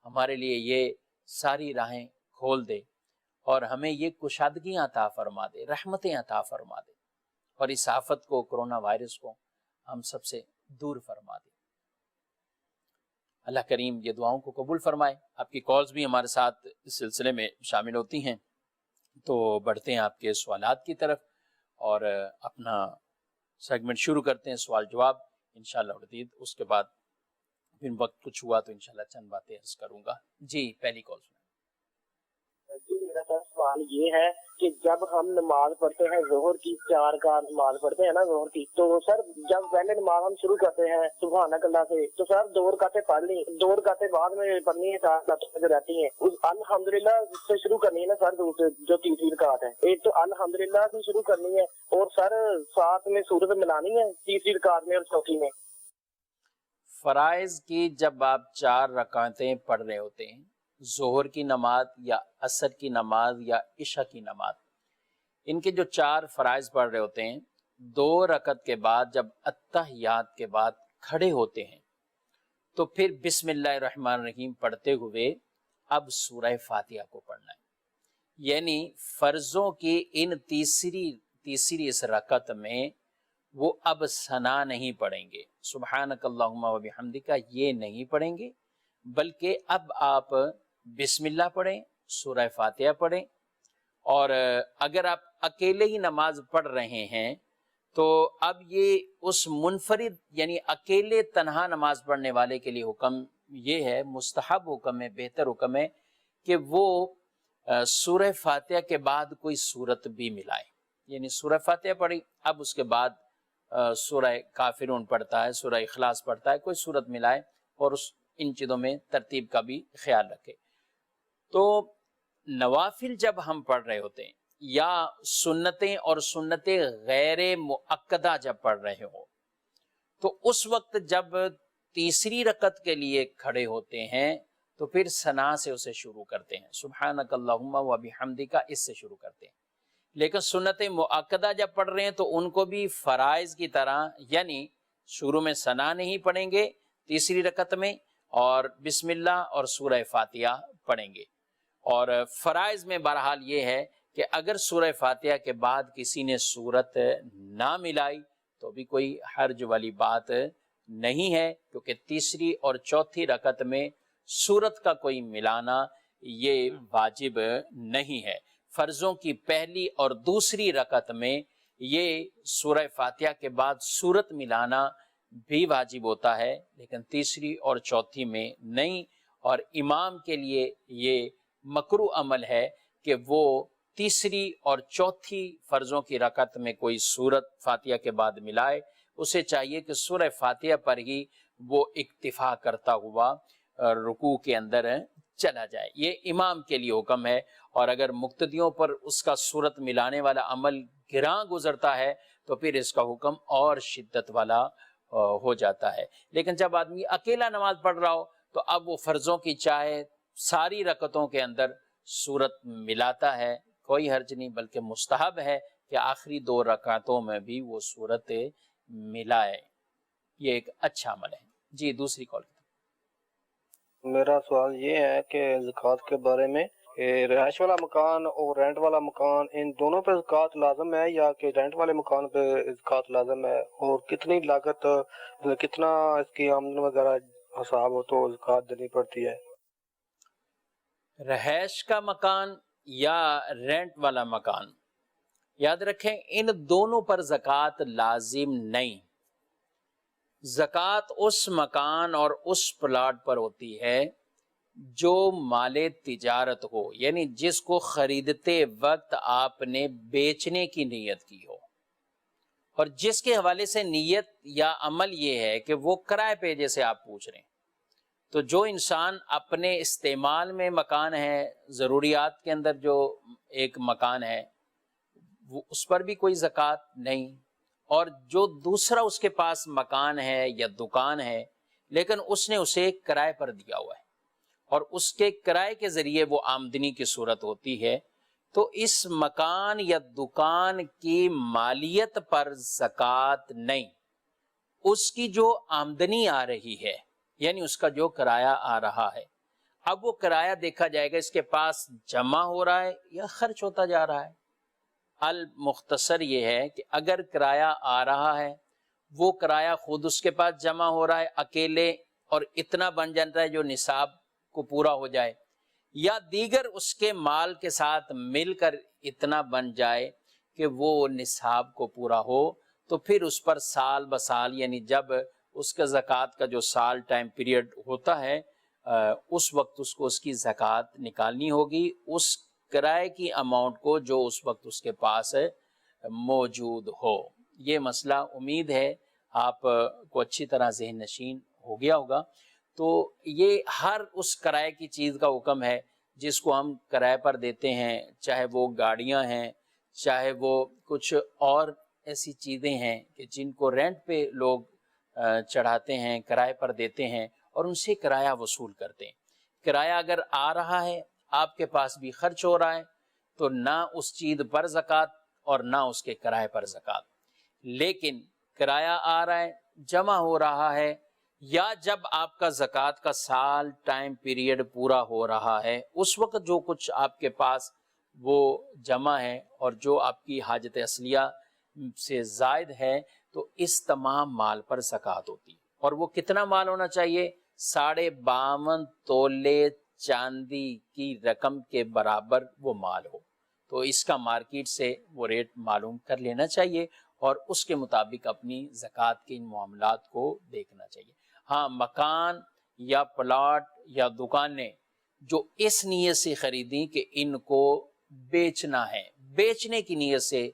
ہمارے لیے یہ ساری راہیں کھول دے اور ہمیں یہ کشادگیاں عطا فرما دے، رحمتیں عطا فرما دے، اور اس آفت کو، کرونا وائرس کو ہم سب سے دور فرما دے. اللہ کریم یہ دعاؤں کو قبول فرمائے. آپ کی کالز بھی ہمارے ساتھ اس سلسلے میں شامل ہوتی ہیں، تو بڑھتے ہیں آپ کے سوالات کی طرف اور اپنا سیگمنٹ شروع کرتے ہیں سوال جواب انشاءاللہ العزیز. اس کے بعد پھر وقت کچھ ہوا تو انشاءاللہ چند باتیں عرض کروں گا. جی پہلی کال سنیں. جی میرا سوال یہ ہے کہ جب ہم نماز پڑھتے ہیں ظہر کی 4 رکعت نماز پڑھتے ہیں نا ظہر کی، تو سر جب پہلے نماز ہم شروع کرتے ہیں سبحانک اللہ سے، تو سر 2 رکعتیں پڑھ لی، 2 رکعتیں بعد میں پڑھنی ہے 4 رکعتیں جو رہتی ہیں اس الحمدللہ سے شروع کرنی ہے نا سر، جو تیسری رکعت ہے ایک تو الحمدللہ سے شروع کرنی ہے، اور سر ساتھ میں سورت ملانی ہے تیسری رکعت میں اور چوتھی میں۔ فرائض کی جب آپ 4 رکعتیں پڑھ رہے ہوتے ہیں، ظہر کی نماز یا عصر کی نماز یا عشاء کی نماز، ان کے جو 4 فرائض پڑھ رہے ہوتے ہیں، 2 رکعت کے بعد جب اتحیات کے بعد کھڑے ہوتے ہیں تو پھر بسم اللہ الرحمن الرحیم پڑھتے ہوئے اب سورہ فاتحہ کو پڑھنا ہے، یعنی فرضوں کی ان تیسری اس رکعت میں وہ اب ثنا نہیں پڑھیں گے، سبحانک اللہم و بحمدک یہ نہیں پڑھیں گے، بلکہ اب آپ بسم اللہ پڑھیں، سورہ فاتحہ پڑھیں، اور اگر آپ اکیلے ہی نماز پڑھ رہے ہیں تو اب یہ اس منفرد یعنی اکیلے تنہا نماز پڑھنے والے کے لیے حکم یہ ہے، مستحب حکم ہے، بہتر حکم ہے کہ وہ سورہ فاتحہ کے بعد کوئی سورت بھی ملائے، یعنی سورہ فاتحہ پڑھی، اب اس کے بعد سورہ کافرون پڑھتا ہے، سورہ اخلاص پڑھتا ہے، کوئی سورت ملائے اور ان چیزوں میں ترتیب کا بھی خیال رکھے۔ تو نوافل جب ہم پڑھ رہے ہوتے ہیں یا سنتیں اور سنتیں غیر مؤکدہ جب پڑھ رہے ہو تو اس وقت جب تیسری رکعت کے لیے کھڑے ہوتے ہیں تو پھر ثنا سے اسے شروع کرتے ہیں، سبحانک اللہم و بحمدک اس سے شروع کرتے ہیں۔ لیکن سنت مؤکدہ جب پڑھ رہے ہیں تو ان کو بھی فرائض کی طرح یعنی شروع میں ثنا نہیں پڑھیں گے تیسری رکعت میں، اور بسم اللہ اور سورہ فاتحہ پڑھیں گے۔ اور فرائض میں بہرحال یہ ہے کہ اگر سورہ فاتحہ کے بعد کسی نے سورت نہ ملائی تو بھی کوئی حرج والی بات نہیں ہے، کیونکہ تیسری اور چوتھی رکعت میں سورت کا کوئی ملانا یہ واجب نہیں ہے۔ فرضوں کی پہلی اور دوسری رکعت میں یہ سورہ فاتحہ کے بعد سورت ملانا بھی واجب ہوتا ہے، لیکن تیسری اور چوتھی میں نہیں، اور امام کے لیے یہ مکروہ عمل ہے کہ وہ تیسری اور چوتھی فرضوں کی رکعت میں کوئی سورت فاتحہ کے بعد ملائے، اسے چاہیے کہ سورہ فاتحہ پر ہی وہ اکتفا کرتا ہوا رکوع کے اندر چلا جائے، یہ امام کے لیے حکم ہے۔ اور اگر مقتدیوں پر اس کا سورت ملانے والا عمل گراں گزرتا ہے تو پھر اس کا حکم اور شدت والا ہو جاتا ہے۔ لیکن جب آدمی اکیلا نماز پڑھ رہا ہو تو اب وہ فرضوں کی چاہے ساری رکعتوں کے اندر سورت ملاتا ہے، کوئی حرج نہیں، بلکہ مستحب ہے کہ آخری 2 رکعتوں میں بھی وہ سورت ملائے، یہ ایک اچھا عمل ہے۔ جی دوسری کال۔ میرا سوال یہ ہے کہ زکوٰۃ کے بارے میں، رہائش والا مکان اور رینٹ والا مکان ان دونوں پہ زکوٰۃ لازم ہے یا کہ رینٹ والے مکان پہ زکوٰۃ لازم ہے، اور کتنی لاگت کتنا اس کی آمدن وغیرہ حساب ہو تو زکوٰۃ دینی پڑتی ہے؟ رہائش کا مکان یا رینٹ والا مکان، یاد رکھیں ان دونوں پر زکوٰۃ لازم نہیں، زکوٰۃ اس مکان اور اس پلاٹ پر ہوتی ہے جو مال تجارت ہو، یعنی جس کو خریدتے وقت آپ نے بیچنے کی نیت کی ہو، اور جس کے حوالے سے نیت یا عمل یہ ہے کہ وہ کرائے پہ، جیسے آپ پوچھ رہے ہیں، تو جو انسان اپنے استعمال میں مکان ہے، ضروریات کے اندر جو ایک مکان ہے وہ اس پر بھی کوئی زکوٰۃ نہیں، اور جو دوسرا اس کے پاس مکان ہے یا دکان ہے لیکن اس نے اسے کرائے پر دیا ہوا ہے اور اس کے کرائے کے ذریعے وہ آمدنی کی صورت ہوتی ہے، تو اس مکان یا دکان کی مالیت پر زکوٰۃ نہیں، اس کی جو آمدنی آ رہی ہے یعنی اس کا جو کرایہ آ رہا ہے، اب وہ کرایہ دیکھا جائے گا اس کے پاس جمع ہو رہا ہے یا خرچ ہوتا جا رہا ہے۔ المختصر یہ ہے کہ اگر کرایہ آ رہا ہے، وہ کرایہ خود اس کے پاس جمع ہو رہا ہے اکیلے اور اتنا بن جاتا ہے جو نصاب کو پورا ہو جائے، یا دیگر اس کے مال کے ساتھ مل کر اتنا بن جائے کہ وہ نصاب کو پورا ہو، تو پھر اس پر سال بسال یعنی جب اس کا زکوٰۃ کا جو سال ٹائم پیریڈ ہوتا ہے اس وقت اس کو اس کی زکوٰۃ نکالنی ہوگی، اس کرائے کی اماؤنٹ کو جو اس وقت اس کے پاس موجود ہو۔ یہ مسئلہ امید ہے آپ کو اچھی طرح ذہن نشین ہو گیا ہوگا۔ تو یہ ہر اس کرائے کی چیز کا حکم ہے جس کو ہم کرائے پر دیتے ہیں، چاہے وہ گاڑیاں ہیں، چاہے وہ کچھ اور ایسی چیزیں ہیں کہ جن کو رینٹ پہ لوگ چڑھاتے ہیں، کرائے پر دیتے ہیں اور ان سے کرایہ وصول کرتے ہیں۔ کرایہ اگر آ رہا ہے، آپ کے پاس بھی خرچ ہو رہا ہے، تو نہ اس چیز پر زکوٰۃ اور نہ اس کے کرائے پر زکوٰۃ۔ لیکن کرایہ آ رہا ہے، جمع ہو رہا ہے، یا جب آپ کا زکوٰۃ کا سال ٹائم پیریڈ پورا ہو رہا ہے، اس وقت جو کچھ آپ کے پاس وہ جمع ہے اور جو آپ کی حاجت اصلیہ سے زائد ہے، تو اس تمام مال پر زکوٰۃ ہوتی ہے۔ اور وہ کتنا مال ہونا چاہیے؟ 52.5 تولے چاندی کی رقم کے برابر وہ مال ہو۔ تو اس کا مارکیٹ سے وہ ریٹ معلوم کر لینا چاہیے اور اس کے مطابق اپنی زکوٰۃ کے ان معاملات کو دیکھنا چاہیے۔ ہاں، مکان یا پلاٹ یا دکانیں جو اس نیت سے خریدیں کہ ان کو بیچنا ہے، بیچنے کی نیت سے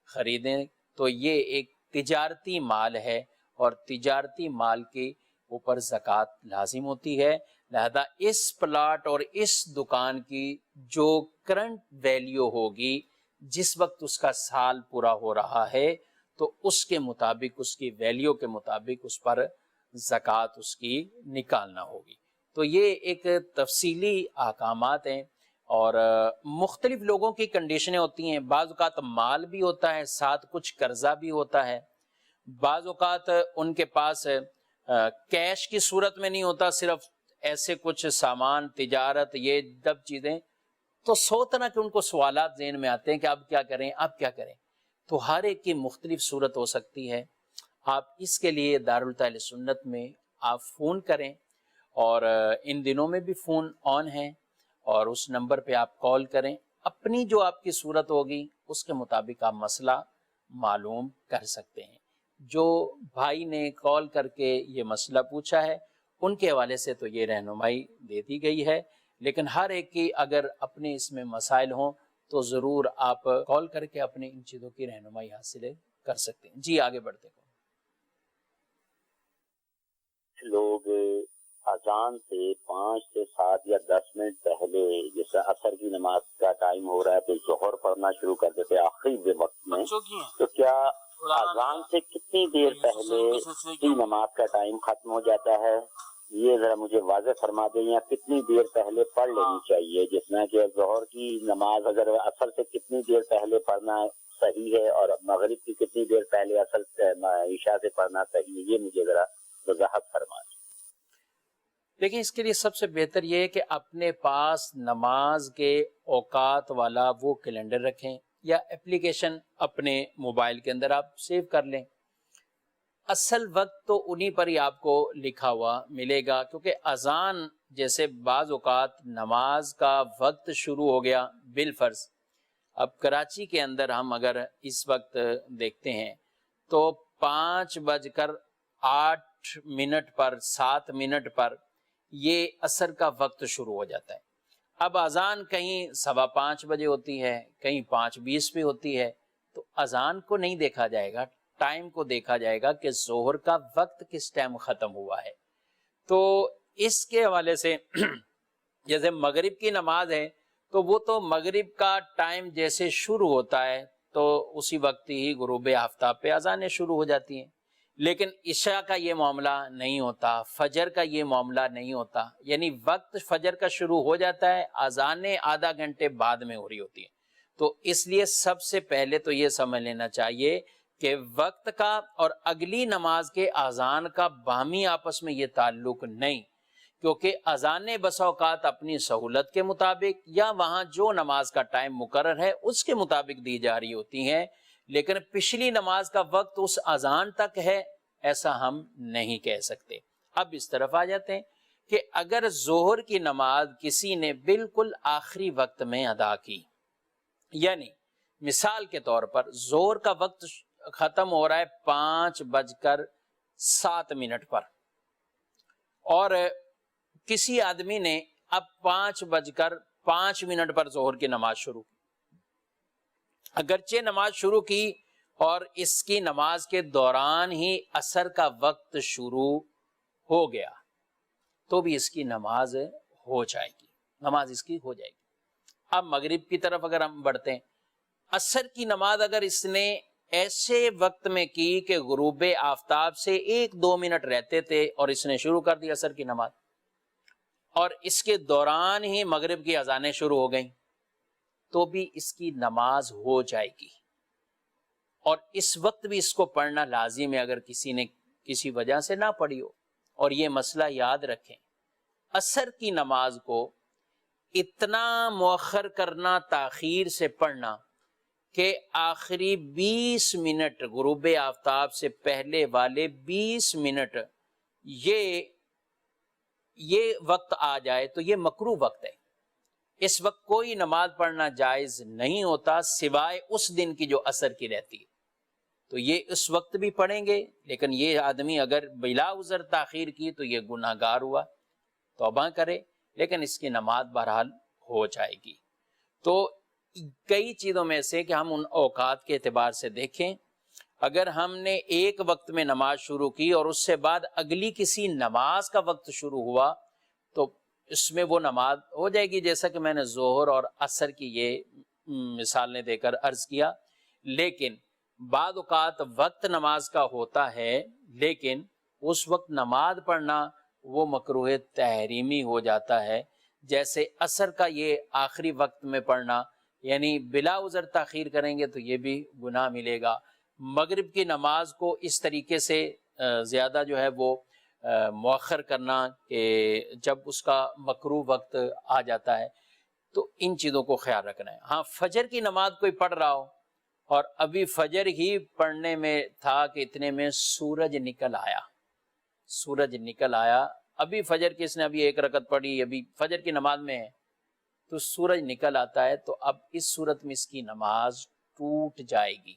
خریدیں، تو یہ ایک تجارتی مال ہے اور تجارتی مال کے اوپر زکوٰۃ لازم ہوتی ہے۔ لہذا اس پلاٹ اور اس دکان کی جو کرنٹ ویلیو ہوگی جس وقت اس کا سال پورا ہو رہا ہے، تو اس کے مطابق، اس کی ویلیو کے مطابق اس پر زکوٰۃ اس کی نکالنا ہوگی۔ تو یہ ایک تفصیلی احکامات ہیں اور مختلف لوگوں کی کنڈیشنیں ہوتی ہیں۔ بعض اوقات مال بھی ہوتا ہے، ساتھ کچھ قرضہ بھی ہوتا ہے، بعض اوقات ان کے پاس کیش کی صورت میں نہیں ہوتا، صرف ایسے کچھ سامان، تجارت، یہ سب چیزیں، تو 100 طرح کے ان کو سوالات ذہن میں آتے ہیں کہ اب کیا کریں، اب کیا کریں۔ تو ہر ایک کی مختلف صورت ہو سکتی ہے۔ آپ اس کے لیے دارالتعلیم سنت میں آپ فون کریں، اور ان دنوں میں بھی فون آن ہے، اور اس نمبر پہ آپ کال کریں، اپنی جو آپ کی صورت ہوگی اس کے مطابق آپ مسئلہ معلوم کر سکتے ہیں۔ جو بھائی نے کال کر کے یہ مسئلہ پوچھا ہے، ان کے حوالے سے تو یہ رہنمائی دے دی گئی ہے، لیکن ہر ایک کی اگر اپنے اس میں مسائل ہوں تو ضرور آپ کال کر کے اپنے ان چیزوں کی رہنمائی حاصل کر سکتے ہیں۔ جی آگے بڑھتے ہیں۔ لوگ اذان سے 5 سے 7 یا 10 منٹ پہلے، جیسے عصر کی نماز کا ٹائم ہو رہا ہے تو ظہر پڑھنا شروع کر دیتے آخری وقت میں، تو کیا اذان سے کتنی دیر پہلے کی نماز کا ٹائم ختم ہو جاتا ہے؟ یہ ذرا مجھے واضح فرما دیں، یا کتنی دیر پہلے پڑھ لینی چاہیے؟ جس میں کہ ظہر کی نماز اگر عصر سے کتنی دیر پہلے پڑھنا صحیح ہے، اور مغرب کی کتنی دیر پہلے عشاء سے پڑھنا صحیح ہے، یہ مجھے ذرا وضاحت فرما دیں۔ دیکھیں، اس کے لیے سب سے بہتر یہ ہے کہ اپنے پاس نماز کے اوقات والا وہ کیلنڈر رکھیں، یا اپلیکیشن اپنے موبائل کے اندر آپ سیو کر لیں۔ اصل وقت تو انہی پر ہی آپ کو لکھا ہوا ملے گا، کیونکہ اذان جیسے بعض اوقات نماز کا وقت شروع ہو گیا بالفرض، اب کراچی کے اندر ہم اگر اس وقت دیکھتے ہیں تو 5:08 پر 7 منٹ پر یہ عصر کا وقت شروع ہو جاتا ہے۔ اب اذان کہیں 5:15 بجے ہوتی ہے، کہیں 5:20 پہ ہوتی ہے، تو اذان کو نہیں دیکھا جائے گا، ٹائم کو دیکھا جائے گا کہ ظہر کا وقت کس ٹائم ختم ہوا ہے۔ تو اس کے حوالے سے جیسے مغرب کی نماز ہے تو وہ تو مغرب کا ٹائم جیسے شروع ہوتا ہے تو اسی وقت ہی غروب آفتاب پہ اذانیں شروع ہو جاتی ہیں، لیکن عشاء کا یہ معاملہ نہیں ہوتا، فجر کا یہ معاملہ نہیں ہوتا، یعنی وقت فجر کا شروع ہو جاتا ہے، اذانیں آدھا گھنٹے بعد میں ہو رہی ہوتی ہیں۔ تو اس لیے سب سے پہلے تو یہ سمجھ لینا چاہیے کہ وقت کا اور اگلی نماز کے اذان کا باہمی آپس میں یہ تعلق نہیں، کیونکہ اذانیں بسا اوقات اپنی سہولت کے مطابق یا وہاں جو نماز کا ٹائم مقرر ہے اس کے مطابق دی جا رہی ہوتی ہیں، لیکن پچھلی نماز کا وقت اس اذان تک ہے ایسا ہم نہیں کہہ سکتے۔ اب اس طرف آ جاتے ہیں کہ اگر ظہر کی نماز کسی نے بالکل آخری وقت میں ادا کی، یعنی مثال کے طور پر ظہر کا وقت ختم ہو رہا ہے 5:07 پر، اور کسی آدمی نے اب 5 منٹ پر ظہر کی نماز شروع کی، اگرچہ نماز شروع کی اور اس کی نماز کے دوران ہی عصر کا وقت شروع ہو گیا تو بھی اس کی نماز ہو جائے گی، نماز اس کی ہو جائے گی۔ اب مغرب کی طرف اگر ہم بڑھتے ہیں، عصر کی نماز اگر اس نے ایسے وقت میں کی کہ غروب آفتاب سے 1-2 منٹ رہتے تھے اور اس نے شروع کر دی عصر کی نماز، اور اس کے دوران ہی مغرب کی اذانیں شروع ہو گئیں، تو بھی اس کی نماز ہو جائے گی، اور اس وقت بھی اس کو پڑھنا لازم ہے اگر کسی نے کسی وجہ سے نہ پڑھی ہو۔ اور یہ مسئلہ یاد رکھیں، عصر کی نماز کو اتنا مؤخر کرنا، تاخیر سے پڑھنا کہ آخری 20 منٹ غروب آفتاب سے پہلے والے 20 منٹ یہ وقت آ جائے تو یہ مکروہ وقت ہے۔ اس وقت کوئی نماز پڑھنا جائز نہیں ہوتا سوائے اس دن کی جو عصر کی رہتی ہے، تو یہ اس وقت بھی پڑھیں گے، لیکن یہ آدمی اگر بلا عذر تاخیر کی تو یہ گناہ گار ہوا، توبہ کرے، لیکن اس کی نماز بہرحال ہو جائے گی۔ تو کئی چیزوں میں سے کہ ہم ان اوقات کے اعتبار سے دیکھیں، اگر ہم نے ایک وقت میں نماز شروع کی اور اس سے بعد اگلی کسی نماز کا وقت شروع ہوا تو اس میں وہ نماز ہو جائے گی، جیسا کہ میں نے ظہر اور عصر کی یہ مثالیں دے کر عرض کیا۔ لیکن بعض اوقات وقت نماز کا ہوتا ہے لیکن اس وقت نماز پڑھنا وہ مکروہ تحریمی ہو جاتا ہے، جیسے عصر کا یہ آخری وقت میں پڑھنا، یعنی بلا عذر تاخیر کریں گے تو یہ بھی گناہ ملے گا۔ مغرب کی نماز کو اس طریقے سے زیادہ جو ہے وہ مؤخر کرنا کہ جب اس کا مکروہ وقت آ جاتا ہے، تو ان چیزوں کو خیال رکھنا ہے۔ ہاں، فجر کی نماز کوئی پڑھ رہا ہو اور ابھی فجر ہی پڑھنے میں تھا کہ اتنے میں سورج نکل آیا، ابھی فجر کی اس نے ابھی 1 رکعت پڑھی، ابھی فجر کی نماز میں ہے تو سورج نکل آتا ہے، تو اب اس صورت میں اس کی نماز ٹوٹ جائے گی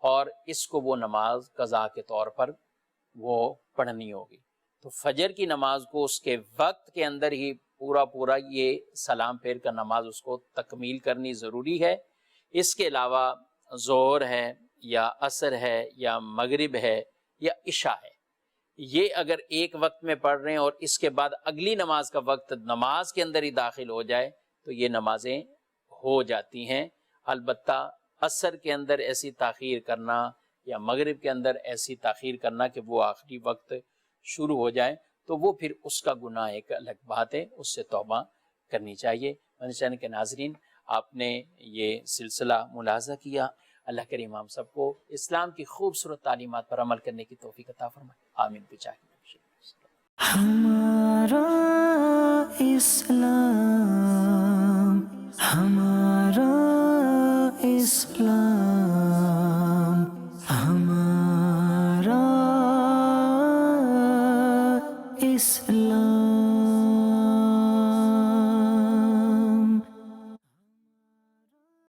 اور اس کو وہ نماز قضا کے طور پر وہ پڑھنی ہوگی۔ تو فجر کی نماز کو اس کے وقت کے اندر ہی پورا یہ سلام پھیر کر نماز اس کو تکمیل کرنی ضروری ہے۔ اس کے علاوہ ظہر ہے یا عصر ہے یا مغرب ہے یا عشاء ہے، یہ اگر ایک وقت میں پڑھ رہے ہیں اور اس کے بعد اگلی نماز کا وقت نماز کے اندر ہی داخل ہو جائے تو یہ نمازیں ہو جاتی ہیں۔ البتہ عصر کے اندر ایسی تاخیر کرنا یا مغرب کے اندر ایسی تاخیر کرنا کہ وہ آخری وقت شروع ہو جائے تو وہ پھر اس کا گناہ ایک الگ بات ہے، اس سے توبہ کرنی چاہیے۔ چینل کے ناظرین، آپ نے یہ سلسلہ ملاحظہ کیا، اللہ کریم ہم سب کو اسلام کی خوبصورت تعلیمات پر عمل کرنے کی توفیق عطا فرمائے، آمین بجاہ ہمارا اسلام، ہمارا اسلام، ہمارا اسلام۔